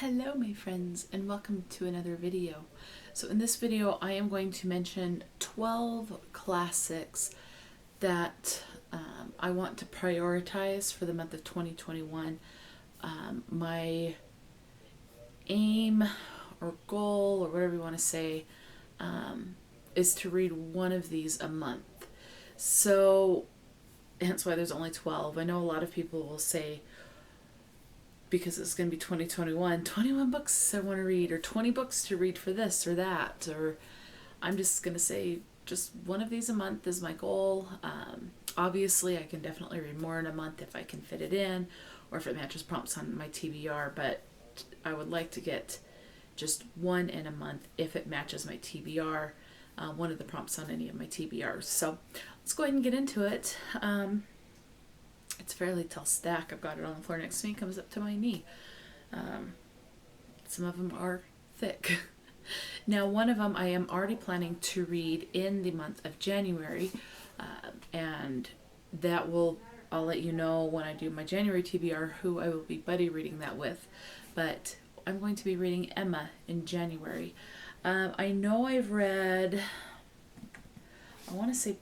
Hello my friends, and welcome to another video. So in this video I am going to mention 12 classics that I want to prioritize for the month of 2021. My aim or goal, or whatever you want to say, is to read one of these a month. So hence why there's only 12. I know a lot of people will say, because it's going to be 2021, 21 books I want to read, or 20 books to read for this or that, or I'm just going to say just one of these a month is my goal. Obviously I can definitely read more in a month if I can fit it in, or if it matches prompts on my TBR, but I would like to get just one in a month if it matches my TBR, one of the prompts on any of my TBRs. So let's go ahead and get into it. It's a fairly tall stack. I've got it on the floor next to me. It comes up to my knee. Some of them are thick. Now, one of them I am already planning to read in the month of January, and that I'll let you know when I do my January TBR who I will be buddy reading that with. But I'm going to be reading Emma in January. I know I've read, I want to say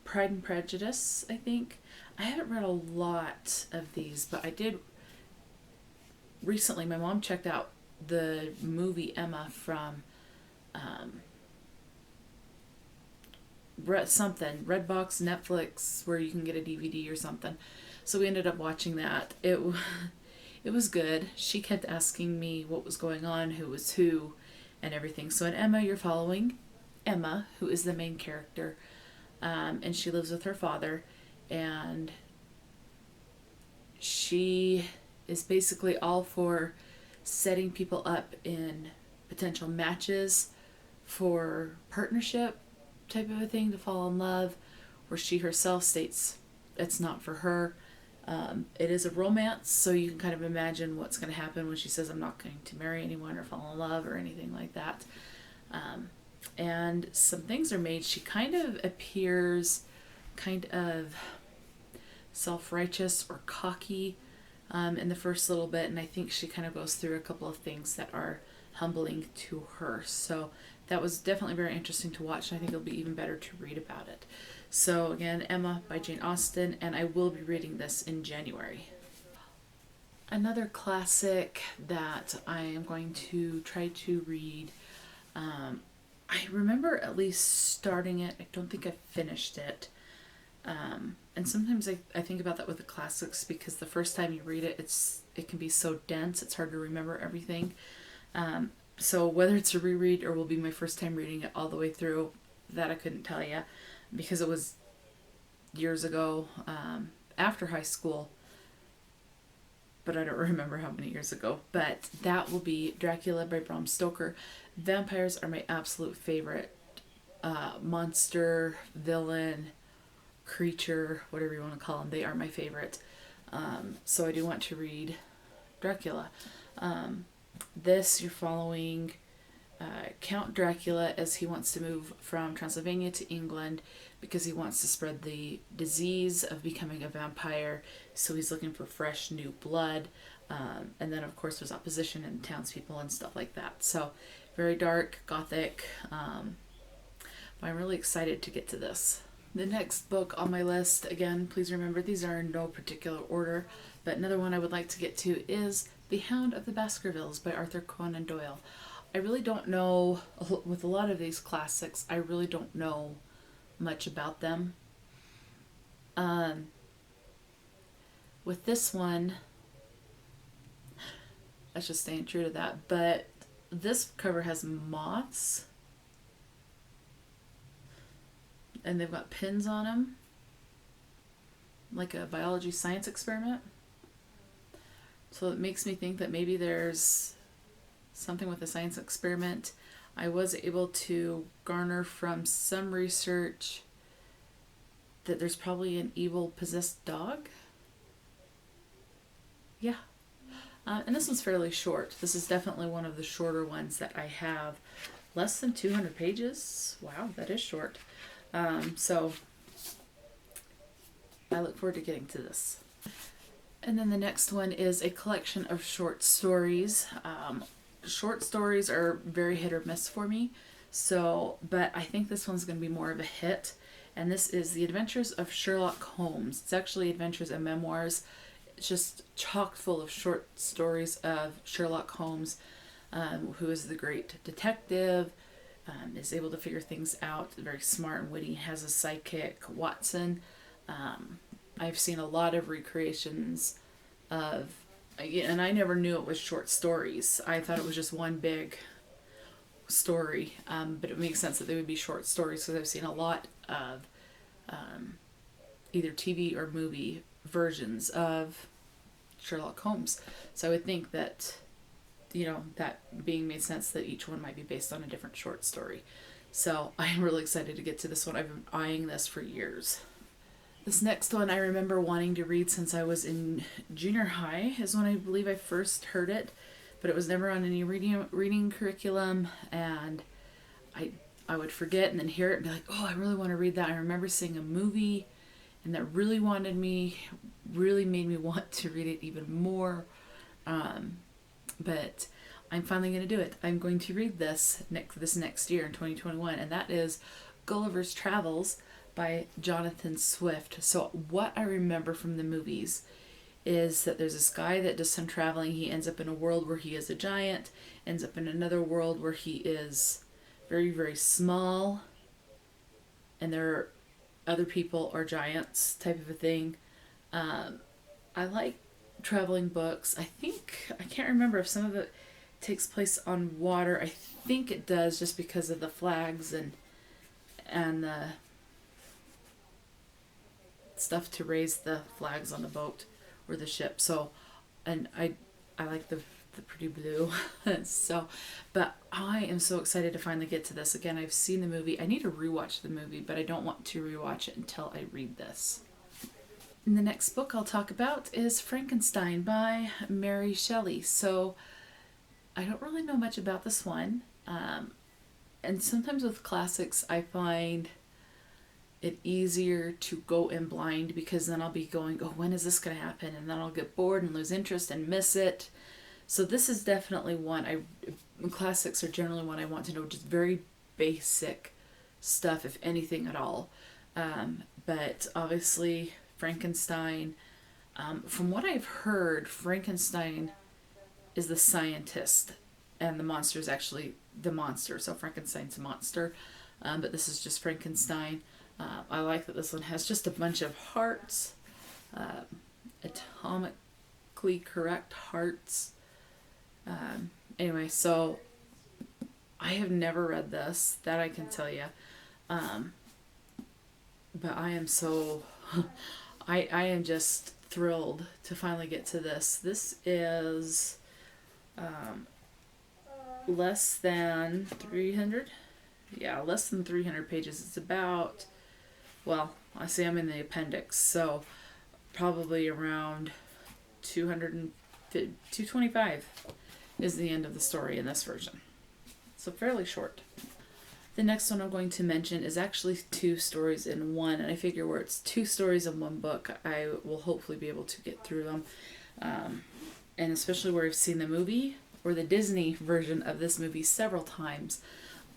Pride and Prejudice, I think. I haven't read a lot of these, but I did recently. My mom checked out the movie Emma from Redbox, Netflix, where you can get a DVD or something. So we ended up watching that. It was good. She kept asking me what was going on, who was who, and everything. So in Emma, you're following Emma, who is the main character, and she lives with her father. And she is basically all for setting people up in potential matches for partnership type of a thing, to fall in love, where she herself states it's not for her. It is a romance, so you can kind of imagine what's going to happen when she says I'm not going to marry anyone or fall in love or anything like that. And some things are made. She kind of appears kind of self-righteous or cocky in the first little bit, and I think she kind of goes through a couple of things that are humbling to her. So that was definitely very interesting to watch, and I think it'll be even better to read about it. So again, Emma by Jane Austen, and I will be reading this in January. Another classic that I am going to try to read, I remember at least starting it. I don't think I finished it. And sometimes I think about that with the classics, because the first time you read it, it can be so dense, it's hard to remember everything. So whether it's a reread or will be my first time reading it all the way through, that I couldn't tell you, because it was years ago, after high school, but I don't remember how many years ago. But that will be Dracula by Bram Stoker. Vampires are my absolute favorite monster, villain, creature, whatever you want to call them. They are my favorite. So I do want to read Dracula. This, you're following Count Dracula as he wants to move from Transylvania to England because he wants to spread the disease of becoming a vampire. So he's looking for fresh new blood. And then of course there's opposition and townspeople and stuff like that. So very dark, gothic. But I'm really excited to get to this. The next book on my list, again, please remember these are in no particular order, but another one I would like to get to is The Hound of the Baskervilles by Arthur Conan Doyle. I really don't know, with a lot of these classics, I really don't know much about them. With this one, that's just staying true to that, but this cover has moths. And they've got pins on them, like a biology science experiment. So it makes me think that maybe there's something with a science experiment. I was able to garner from some research that there's probably an evil possessed dog. Yeah. And this one's fairly short. This is definitely one of the shorter ones that I have. Less than 200 pages. Wow, that is short. So I look forward to getting to this. And then the next one is a collection of short stories. Short stories are very hit or miss for me. So, but I think this one's going to be more of a hit. And this is The Adventures of Sherlock Holmes. It's actually adventures and memoirs. It's just chock full of short stories of Sherlock Holmes, who is the great detective, is able to figure things out, very smart and witty, has a sidekick, Watson. I've seen a lot of recreations of, and I never knew it was short stories. I thought it was just one big story, but it makes sense that they would be short stories because I've seen a lot of either TV or movie versions of Sherlock Holmes. So I would think that, that being made sense that each one might be based on a different short story. So I'm really excited to get to this one. I've been eyeing this for years. This next one I remember wanting to read since I was in junior high is when I believe I first heard it, but it was never on any reading curriculum, and I would forget and then hear it and be like, oh, I really want to read that. I remember seeing a movie and that really made me want to read it even more. But I'm finally going to do it. I'm going to read this next year in 2021, and that is Gulliver's Travels by Jonathan Swift. So what I remember from the movies is that there's this guy that does some traveling. He ends up in a world where he is a giant, ends up in another world where he is very, very small, and there are other people are giants type of a thing. I like traveling books. I can't remember if some of it takes place on water. I think it does, just because of the flags and the stuff to raise the flags on the boat or the ship. So, and I like the pretty blue. So, but I am so excited to finally get to this. Again, I've seen the movie. I need to rewatch the movie, but I don't want to rewatch it until I read this. And the next book I'll talk about is Frankenstein by Mary Shelley. So I don't really know much about this one. And sometimes with classics, I find it easier to go in blind, because then I'll be going, oh, when is this going to happen? And then I'll get bored and lose interest and miss it. So this is definitely one classics are generally one I want to know, just very basic stuff, if anything at all. But obviously Frankenstein, from what I've heard, Frankenstein is the scientist and the monster is actually the monster. So Frankenstein's a monster, but this is just Frankenstein. I like that this one has just a bunch of hearts, atomically correct hearts. Anyway, so I have never read this, that I can tell you. But I am so, I am just thrilled to finally get to this. This is less than 300. Yeah, less than 300 pages. It's about, well, I see I'm in the appendix, so probably around 225 is the end of the story in this version. So fairly short. The next one I'm going to mention is actually two stories in one, and I figure where it's two stories in one book, I will hopefully be able to get through them. And especially where I've seen the movie or the Disney version of this movie several times,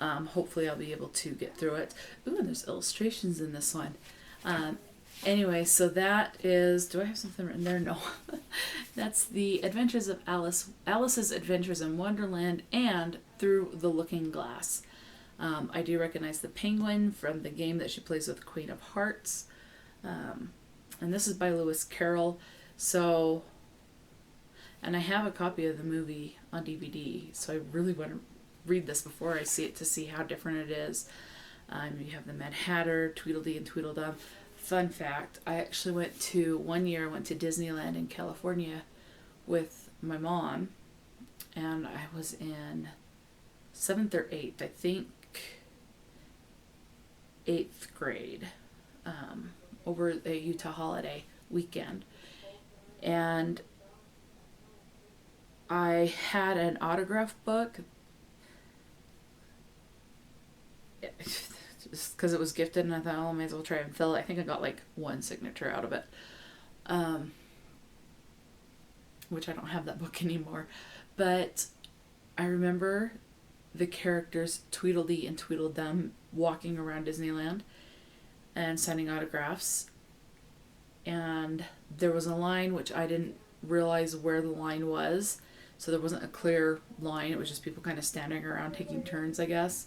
hopefully I'll be able to get through it. Ooh, and there's illustrations in this one. Anyway, so that is, do I have something written there? No. That's The Adventures of Alice's Adventures in Wonderland and Through the Looking Glass. I do recognize the penguin from the game that she plays with Queen of Hearts. And this is by Lewis Carroll. So, and I have a copy of the movie on DVD, so I really want to read this before I see it to see how different it is. You have the Mad Hatter, Tweedledee and Tweedledum. Fun fact, I actually went to Disneyland in California with my mom, and I was in 7th or 8th, I think 8th grade, over a Utah holiday weekend. And I had an autograph book, just because it was gifted, and I thought, oh, I may as well try and fill it. I think I got like one signature out of it. which I don't have that book anymore. But I remember the characters Tweedledee and Tweedledum walking around Disneyland and signing autographs. And there was a line which I didn't realize where the line was. So there wasn't a clear line. It was just people kind of standing around taking turns, I guess.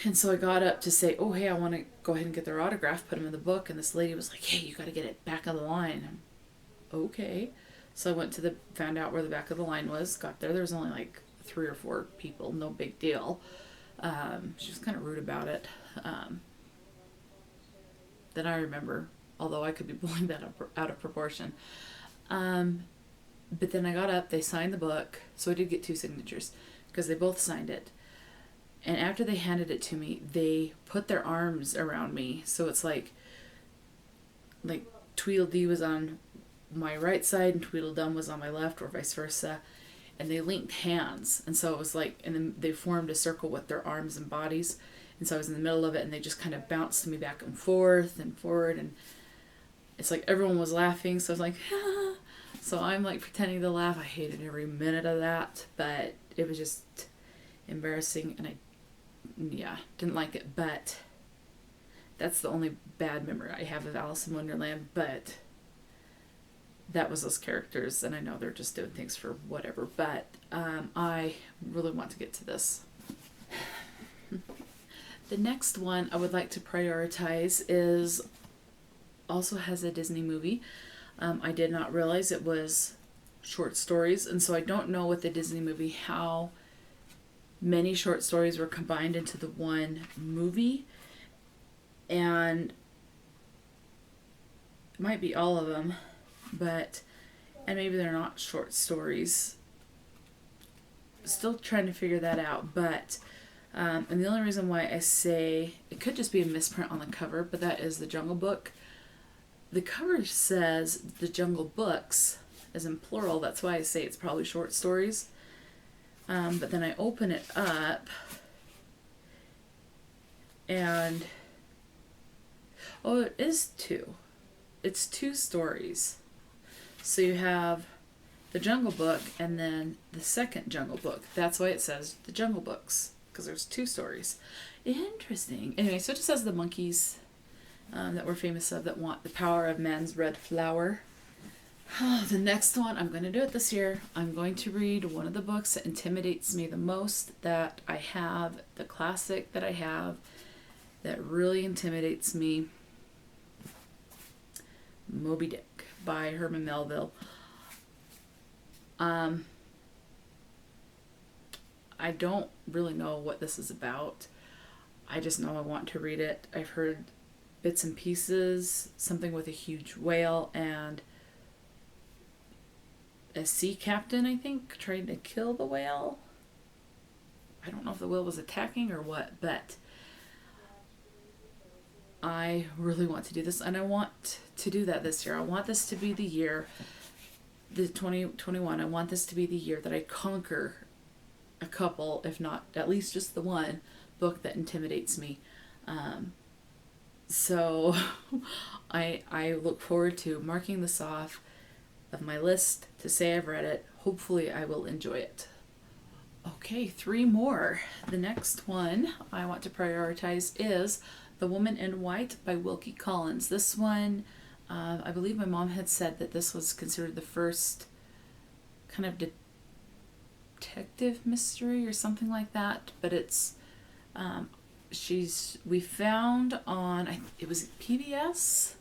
And so I got up to say, oh, hey, I want to go ahead and get their autograph, put them in the book. And this lady was like, hey, you got to get it back of the line. Okay. So I went to found out where the back of the line was, got there. There was only like 3 or 4 people, no big deal. She was kind of rude about it. Then I remember, although I could be blowing that out of proportion. But then I got up, they signed the book, so I did get 2 signatures, because they both signed it. And after they handed it to me, they put their arms around me, so it's like Tweedledee was on my right side and Tweedledum was on my left, or vice versa, and they linked hands, and so it was like, and then they formed a circle with their arms and bodies, and so I was in the middle of it, and they just kind of bounced me back and forth and forward, and it's like everyone was laughing, so I was like, ah. So I'm like pretending to laugh. I hated every minute of that, but it was just embarrassing, and I didn't like it. But that's the only bad memory I have of Alice in Wonderland. But that was those characters, and I know they're just doing things for whatever, but I really want to get to this. The next one I would like to prioritize also has a Disney movie. I did not realize it was short stories, and so I don't know with the Disney movie how many short stories were combined into the one movie, and it might be all of them, and maybe they're not short stories. Still trying to figure that out, but and the only reason why I say it could just be a misprint on the cover, but that is the Jungle Book. The cover says the Jungle Books, as in plural. That's why I say it's probably short stories. But then I open it up, and it is 2. It's 2 stories. So you have the Jungle Book and then the second Jungle Book. That's why it says the Jungle Books, because there's 2 stories. Interesting. Anyway, so it just says the monkeys that we're famous of that want the power of man's red flower. The next one, I'm going to do it this year. I'm going to read one of the books that intimidates me the most that I have, the classic that I have that really intimidates me. Moby-Dick by Herman Melville. I don't really know what this is about. I just know I want to read it. I've heard bits and pieces, something with a huge whale and a sea captain, I think, trying to kill the whale. I don't know if the whale was attacking or what, but I really want to do this, and I want to do that this year. I want this to be the year, the 2021, I want this to be the year that I conquer a couple, if not at least just the one book that intimidates me. So I look forward to marking this off of my list to say I've read it. Hopefully I will enjoy it. Okay, 3 more. The next one I want to prioritize is The Woman in White by Wilkie Collins. This one, I believe my mom had said that this was considered the first kind of detective mystery or something like that, but it's we found on, it was PBS,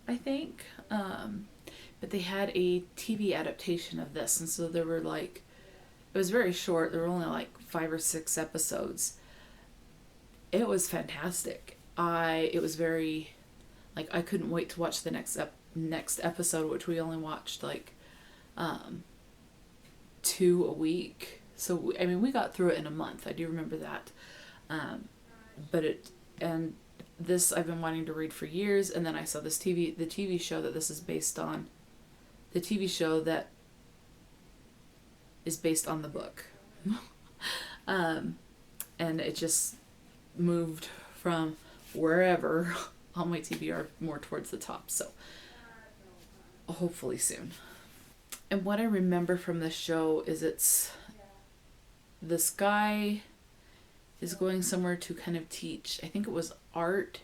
I think, but they had a TV adaptation of this, and so there were it was very short. There were only 5 or 6 episodes. It was fantastic. It was very, I couldn't wait to watch the next episode, which we only watched 2 a week. So we got through it in a month. I do remember that. And this I've been wanting to read for years, and then I saw the TV show that this is based on, the TV show that is based on the book. And it just moved from wherever on my TBR more towards the top, so hopefully soon. And what I remember from the show is this guy is going somewhere to kind of teach, I think it was art,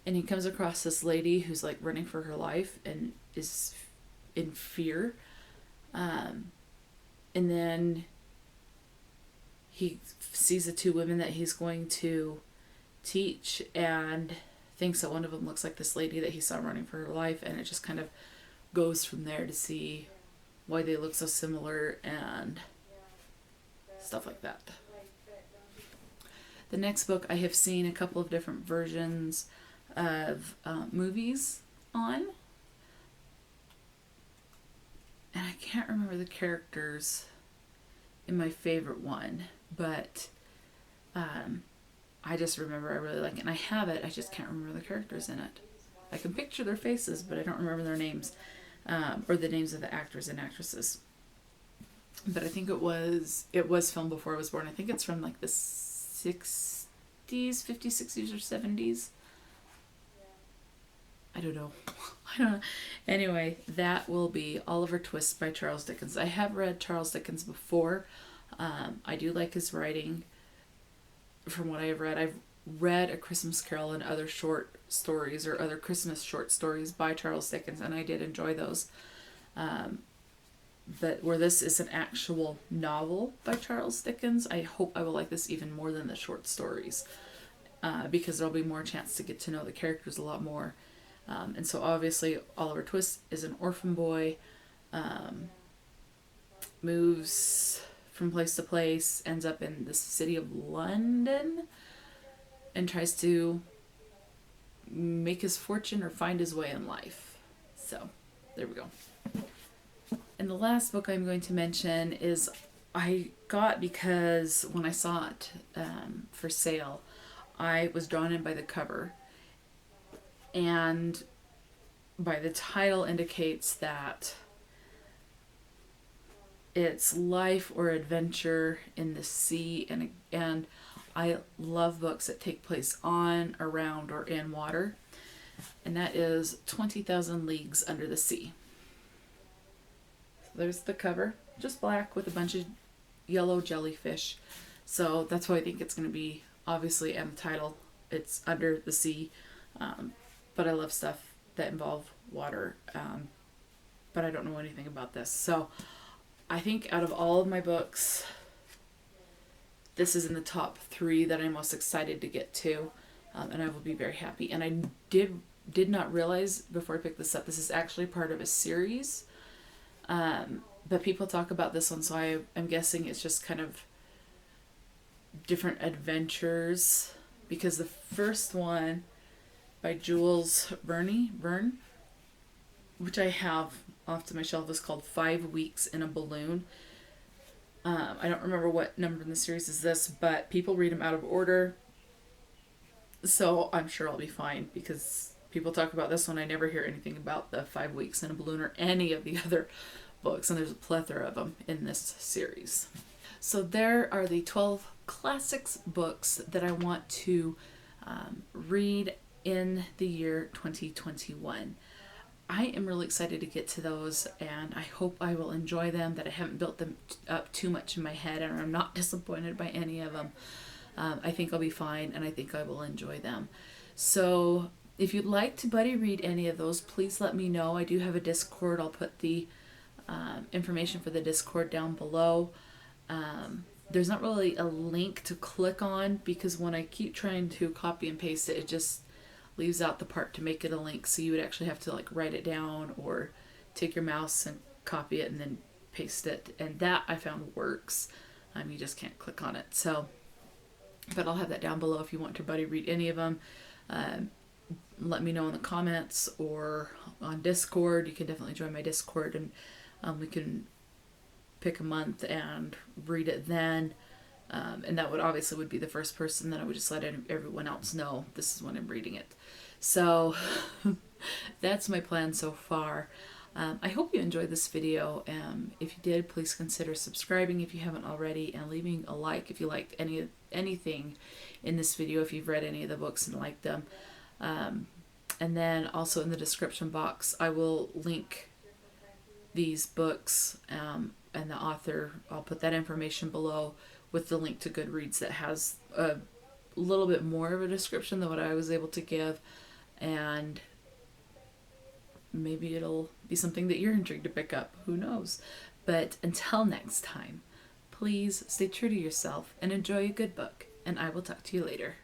and he comes across this lady who's like running for her life and is in fear. And then he sees the two women that he's going to teach and thinks that one of them looks like this lady that he saw running for her life, and it just kind of goes from there to see why they look so similar and stuff like that. The next book I have seen a couple of different versions of movies on, and I can't remember the characters in my favorite one, but I just remember I really like it, and I have it, I just can't remember the characters in it. I can picture their faces, but I don't remember their names, or the names of the actors and actresses. But I think it was filmed before I was born. I think it's from like the 60s, 50s, 60s, or 70s. I don't know. Anyway, that will be Oliver Twist by Charles Dickens. I have read Charles Dickens before. I do like his writing. From what I have read, I've read A Christmas Carol and other short stories or other Christmas short stories by Charles Dickens, and I did enjoy those. But where this is an actual novel by Charles Dickens, I hope I will like this even more than the short stories, because there'll be more chance to get to know the characters a lot more. And so obviously Oliver Twist is an orphan boy, moves from place to place, ends up in the city of London, and tries to make his fortune or find his way in life. So there we go. And the last book I'm going to mention is I got because when I saw it for sale, I was drawn in by the cover, and by the title indicates that it's life or adventure in the sea, and I love books that take place on, around, or in water, and that is 20,000 Leagues Under the Sea. So there's the cover, just black with a bunch of yellow jellyfish. So that's why I think it's going to be, obviously, and the title, it's under the sea. But I love stuff that involve water, but I don't know anything about this. So I think out of all of my books, this is in the top 3 that I'm most excited to get to, and I will be very happy. And I did not realize before I picked this up, this is actually part of a series, but people talk about this one, so I'm guessing it's just kind of different adventures, because the first one by Jules Verne, which I have off to my shelf, is called 5 Weeks in a Balloon. I don't remember what number in the series is this, but people read them out of order, so I'm sure I'll be fine, because people talk about this one. I never hear anything about the 5 Weeks in a Balloon or any of the other books, and there's a plethora of them in this series. So there are the 12 classics books that I want to read in the year 2021. I am really excited to get to those, and I hope I will enjoy them, that I haven't built them up too much in my head, and I'm not disappointed by any of them. I think I'll be fine, and I think I will enjoy them. So if you'd like to buddy read any of those, please let me know. I do have a Discord. I'll put the information for the Discord down below. There's not really a link to click on, because when I keep trying to copy and paste it, it just leaves out the part to make it a link, so you would actually have to like write it down or take your mouse and copy it and then paste it, and that I found works. You just can't click on it. So, but I'll have that down below if you want to buddy read any of them. Let me know in the comments or on Discord. You can definitely join my Discord, and we can pick a month and read it then. And that would obviously be the first person, that I would just let everyone else know this is when I'm reading it. So that's my plan so far. I hope you enjoyed this video. If you did, please consider subscribing if you haven't already, and leaving a like if you liked anything in this video, if you've read any of the books and liked them. And then also in the description box, I will link these books and the author. I'll put that information below with the link to Goodreads that has a little bit more of a description than what I was able to give, and maybe it'll be something that you're intrigued to pick up. Who knows? But until next time, please stay true to yourself and enjoy a good book, and I will talk to you later.